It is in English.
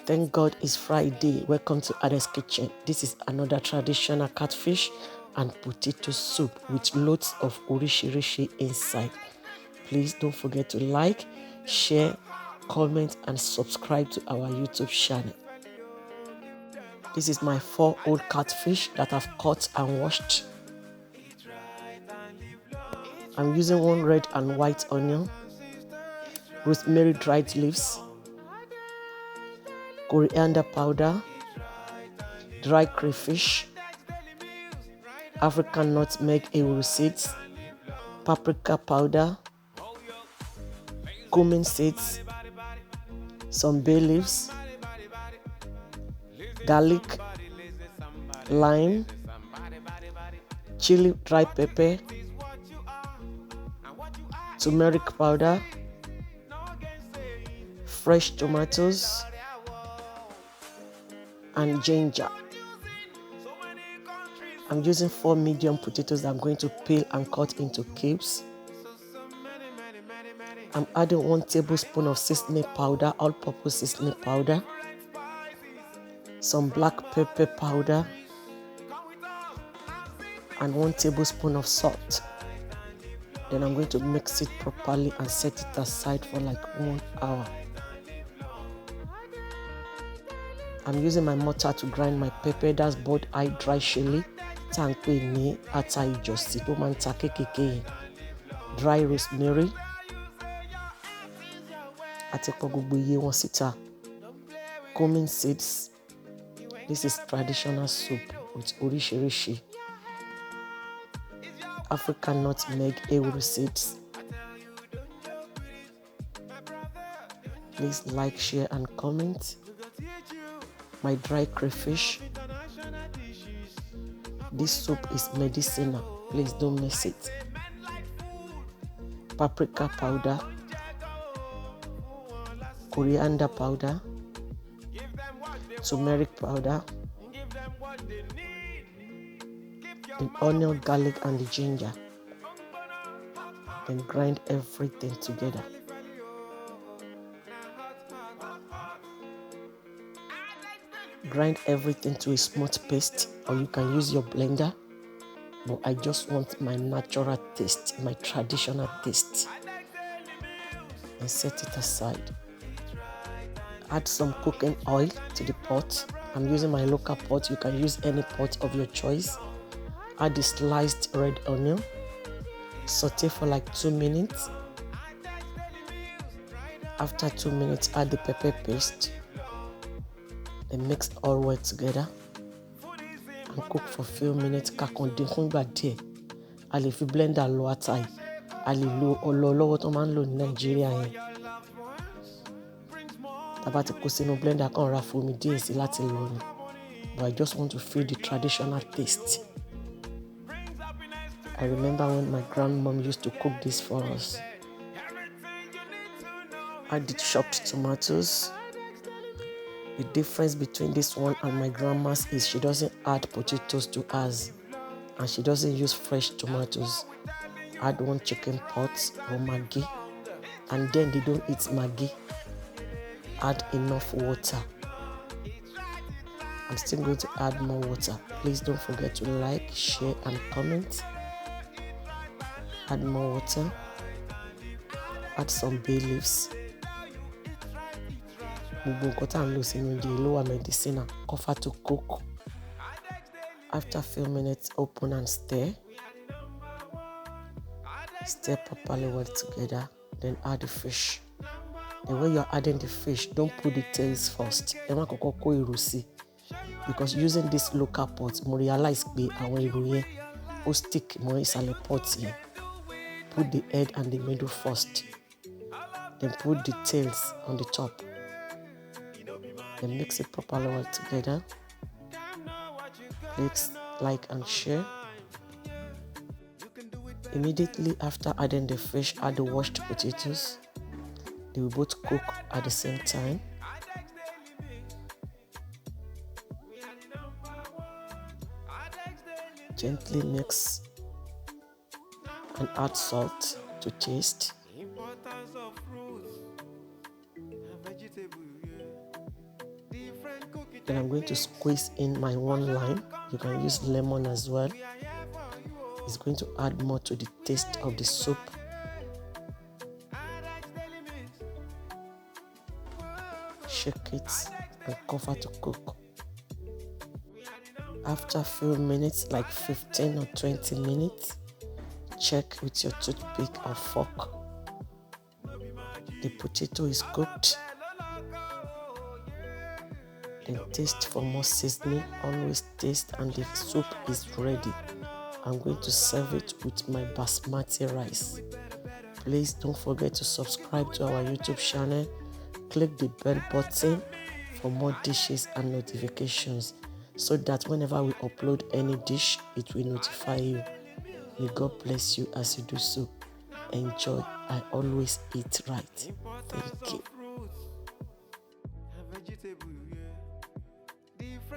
Thank God it's Friday. Welcome to Ada's Kitchen. This is another traditional catfish and potato soup with loads of orishirishi inside. Please don't forget to like, share, comment, and subscribe to our YouTube channel. This is my 4 old catfish that I've caught and washed. I'm using 1 red and white onion, rosemary dried leaves, coriander powder, dry crayfish, African nutmeg euro seeds, paprika powder, cumin seeds, some bay leaves, garlic, lime, chili dry pepper, turmeric powder, fresh tomatoes, and ginger. I'm using 4 medium potatoes that I'm going to peel and cut into cubes. I'm adding 1 tablespoon of seasoning powder, all-purpose seasoning powder, some black pepper powder, and 1 tablespoon of salt. Then I'm going to mix it properly and set it aside for like 1 hour. I'm using my mortar to grind my pepper, that's boiled eye dry chilli, tankpe ni ata ijosi tó máa ń ta kékèké, dry rosemary, àti pọ̀ gbogbo iye wọn síta, cumin seeds. This is traditional soup with orishirishi, African nutmeg euro seeds. Please like, share, and comment. My dry crayfish. This soup is medicinal. Please don't miss it. Paprika powder, coriander powder, turmeric powder, the onion, garlic, and the ginger. Then grind everything together. Grind everything to a smooth paste, or you can use your blender, but I just want my natural taste, my traditional taste. And set it aside. Add some cooking oil to the pot. I'm using my local pot. You can use any pot of your choice. Add the sliced red onion. Saute for like 2 minutes. After 2 minutes, add the pepper paste. Then mix all well together and cook for a few minutes. Kakon dín fún ìgbà díẹ̀. A lè fi blender lọ ata yìí. A lè lo ọlọ lọ́wọ́ tó máa ń lò ní Nàìjíríà yẹn. Tá bá ti kó sínú blender kan ra fomi díẹ̀ sí láti lọ ni. But I just want to feel the traditional taste. I remember when my grandmom used to cook this for us. Add the chopped tomatoes. The difference between this one and my grandma's is she doesn't add potatoes to hers, and she doesn't use fresh tomatoes. Add 1 chicken pot or Maggi, and then they don't eat Maggi. Add enough water. I'm still going to add more water. Please don't forget to like, share, and comment. Add more water. Add some bay leaves. Medicinal. Cover to cook. After a few minutes, open and stir. Stir properly well together. Then add the fish. And when you're adding the fish, don't put the tails first. Because using this local pot, I realize that stick more isale pot here. Put the head and the middle first. Then put the tails on the top. Then mix it properly well together. Please like and share. Immediately after adding the fish, add the washed potatoes. They will both cook at the same time. Gently mix and add salt to taste. Then I'm going to squeeze in my 1 lime. You can use lemon as well. It's going to add more to the taste of the soup. Shake it and cover to cook. After a few minutes, like 15 or 20 minutes, check with your toothpick or fork. The potato is cooked. Then taste for more seasoning. Always taste, and the soup is ready. I'm going to serve it with my basmati rice. Please don't forget to subscribe to our YouTube channel. Click the bell button for more dishes and notifications, so that whenever we upload any dish, it will notify you. May God bless you as you do so. Enjoy. I always eat right. Thank you.